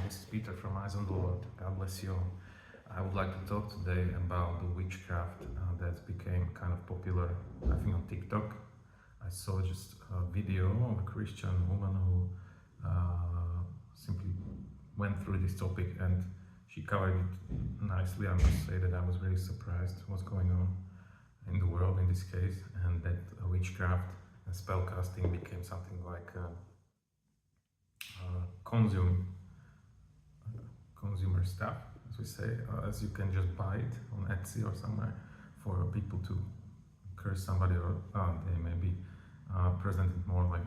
This is Peter from Eyes on the Lord. God bless you all. I would like to talk today about the witchcraft that became kind of popular, I think, on TikTok. I saw just a video of a Christian woman who simply went through this topic, and she covered it nicely. I must say that I was really surprised what's going on in the world in this case, and that witchcraft and spell casting became something like consumer stuff, as we say, as you can just buy it on Etsy or somewhere for people to curse somebody, or they may be present it more like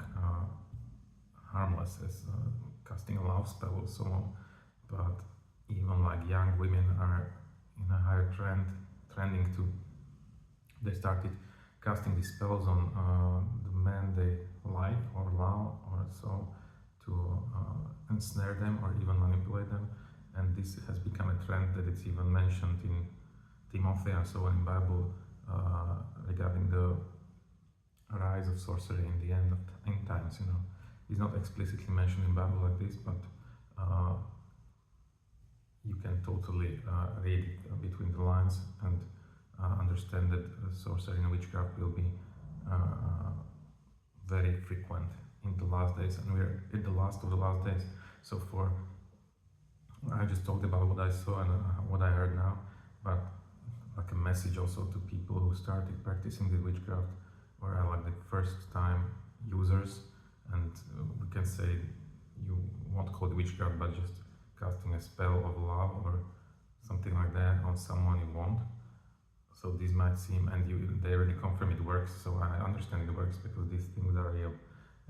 harmless as casting a love spell or so on. But even like young women are in a higher trending to, they started casting these spells on the men they like or love or so, to ensnare them or even manipulate them. And this has become a trend that it's even mentioned in Timothy and so on in Bible regarding the rise of sorcery in the end times. You know, it's not explicitly mentioned in Bible like this, but you can totally read it between the lines and understand that sorcery and witchcraft will be very frequent in the last days, and we're in the last of the last days. So I just talked about what I saw and what I heard now, but like a message also to people who started practicing the witchcraft, or are like the first time users, and we can say you won't call it witchcraft, but just casting a spell of love or something like that on someone you want. So this might seem, and they really confirm it works, so I understand it works because these things are real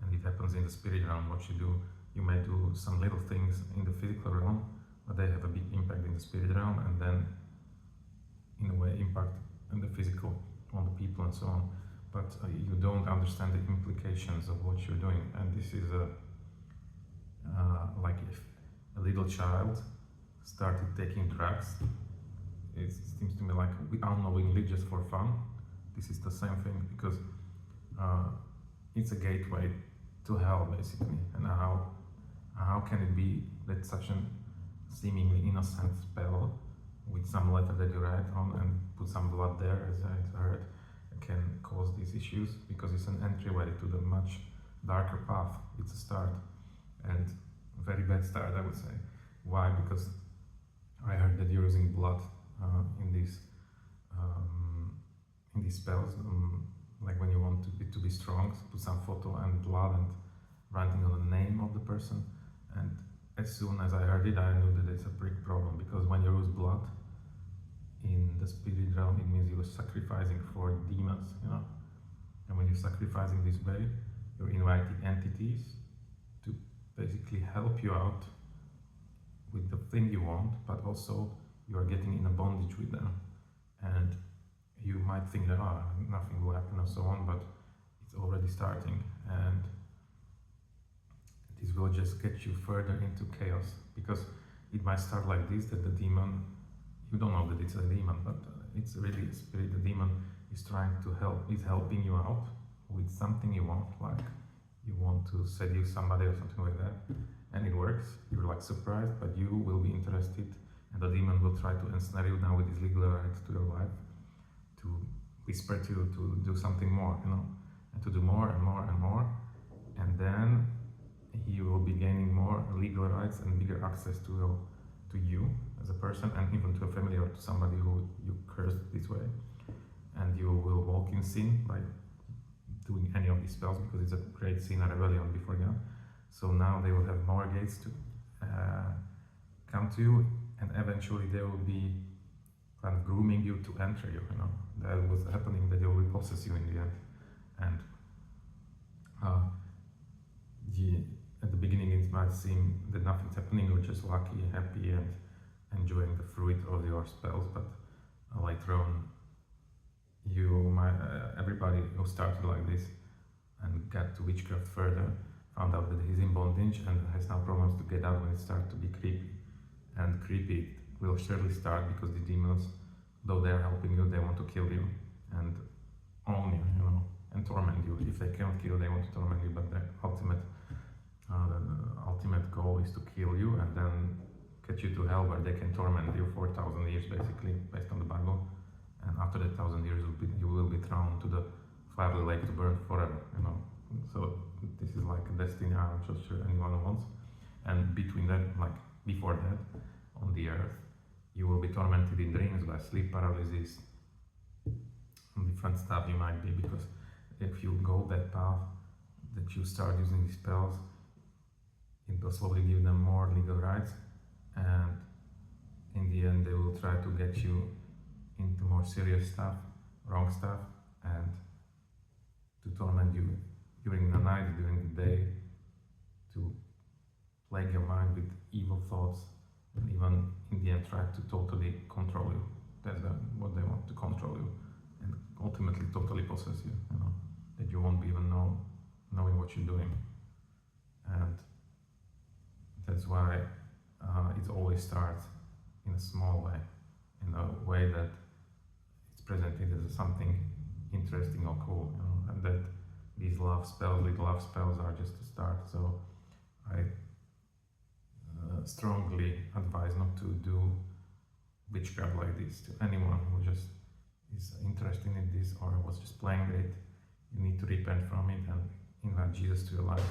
and it happens in the spirit realm. What you do, you may do some little things in the physical realm, but they have a big impact in the spirit realm, and then in a way impact in the physical on the people and so on. But you don't understand the implications of what you're doing. And this is like if a little child started taking drugs, it seems to me like unknowingly, just for fun. This is the same thing, because it's a gateway to hell, basically. And how can it be that such a seemingly innocent spell with some letter that you write on and put some blood there, as I heard, can cause these issues? Because it's an entryway to the much darker path. It's a start, and a very bad start, I would say. Why? Because I heard that you're using blood in these spells, like when you want it to be strong, put some photo and blood and writing on the name of the person. And as soon as I heard it, I knew that it's a big problem, because when you use blood in the spirit realm, it means you're sacrificing for demons, you know. And when you're sacrificing this way, you're inviting entities to basically help you out with the thing you want, but also you are getting in a bondage with them. And you might think that nothing will happen and so on, but it's already starting, and this will just get you further into chaos, because it might start like this, that the demon, you don't know that it's a demon, but it's really a spirit. The demon is trying to help, is helping you out with something you want, like you want to seduce somebody or something like that, and it works. You're like surprised, but you will be interested, and the demon will try to ensnare you now with his legal rights to your life, to whisper to you to do something more, you know, and to do more and more and more, and then he will be gaining more legal rights and bigger access to you as a person, and even to a family or to somebody who you cursed this way. And you will walk in sin by doing any of these spells, because it's a great sin, a rebellion before God. So now they will have more gates to come to you, and eventually they will be kind of grooming you to enter you, you know. That was happening, that they will possess you in the end. And at the beginning it might seem that nothing's happening, you're just lucky, happy, and enjoying the fruit of your spells, but later on you might, everybody who started like this and got to witchcraft further found out that he's in bondage and has now problems to get out when it starts to be creepy. And creepy will surely start because the demons, though they're helping you, they want to kill you and own you, you know, and torment you. If they cannot kill, they want to torment you, but the ultimate goal is to kill you, and then get you to hell, where they can torment you for 1,000 years, basically, based on the Bible. And after that 1,000 years, you will be thrown to the fiery lake to burn forever. So this is like a destiny I'm not sure anyone wants. And between that, like before that, on the earth, you will be tormented in dreams by sleep paralysis and different stuff you might be, because if you go that path, that you start using these spells, it will slowly give them more legal rights, and in the end they will try to get you into more serious stuff, wrong stuff, and to torment you during the night, during the day, to plague your mind with evil thoughts, and even in the end try to totally control you. That's what they want, to control you, and ultimately totally possess you, that you won't be even knowing what you're doing. And that's why it always starts in a small way, in a way that it's presented as something interesting or cool, and that these little love spells are just a start. So I strongly advise not to do witchcraft like this to anyone who just is interested in this or was just playing it. You need to repent from it and invite Jesus to your life,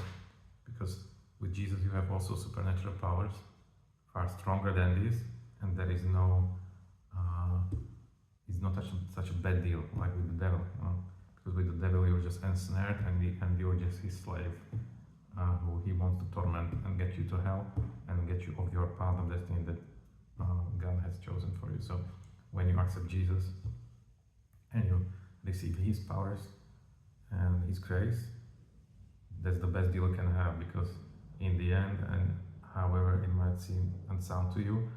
because with Jesus you have also supernatural powers far stronger than this, and there is no it's not such a bad deal like with the devil, because with the devil you're just ensnared and you're just his slave, who he wants to torment and get you to hell and get you off your path of destiny that God has chosen for you. So when you accept Jesus and you receive his powers and his grace, that's the best deal you can have, because in the end, and however it might seem and sound to you,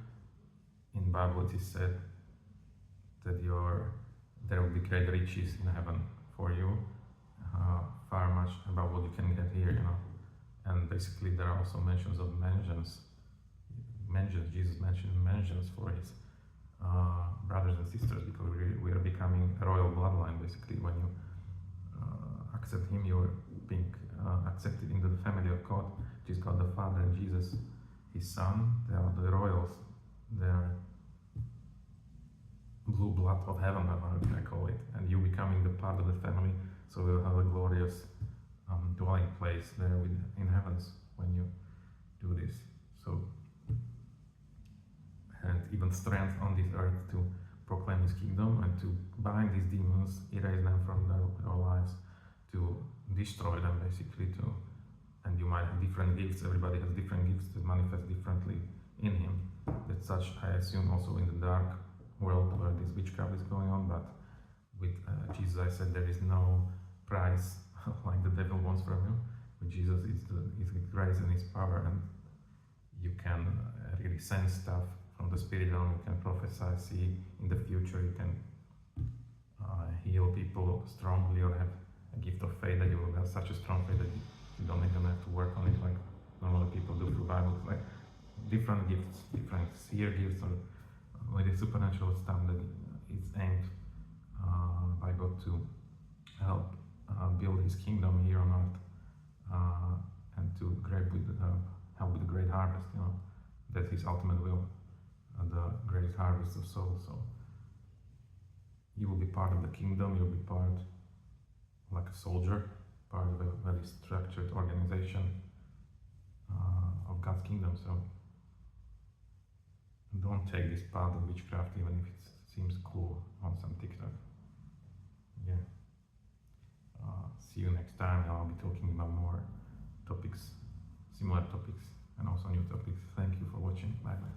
in Bible it is said that there will be great riches in heaven for you, far much above what you can get here, And basically there are also mentions of mansions. Jesus mentioned mansions for his brothers and sisters, because we are becoming a royal bloodline. Basically, when you accept him, you're being accepted into the family of God, which is God the Father, and Jesus, his Son. They are the royals. They are blue blood of heaven, I call it, and you becoming the part of the family. So we'll have a glorious dwelling place there in heavens when you do this. So, and even strength on this earth to proclaim his kingdom and to bind these demons, erase them from their lives, to destroy them basically, and you might have different gifts. Everybody has different gifts that manifest differently in him. That's such, I assume, also in the dark world where this witchcraft is going on, but with Jesus, I said there is no price like the devil wants from you. With Jesus, it's his grace and his power, and you can really sense stuff from the spirit realm. You can prophesy, see in the future. You can heal people strongly, or have a gift of faith that you will have such a strong faith that you don't even have to work on it like normally people do through Bible. Like different gifts, different seer gifts, or really supernatural stuff that is aimed by God to help build his kingdom here on earth, and to help with the great harvest, that's his ultimate will, the great harvest of souls. So you will be part of the kingdom, you'll be part like a soldier, part of a very structured organization of God's kingdom. So don't take this path of witchcraft, even if it seems cool on some TikTok. Yeah. See you next time. I'll be talking about more topics, similar topics, and also new topics. Thank you for watching. Bye bye.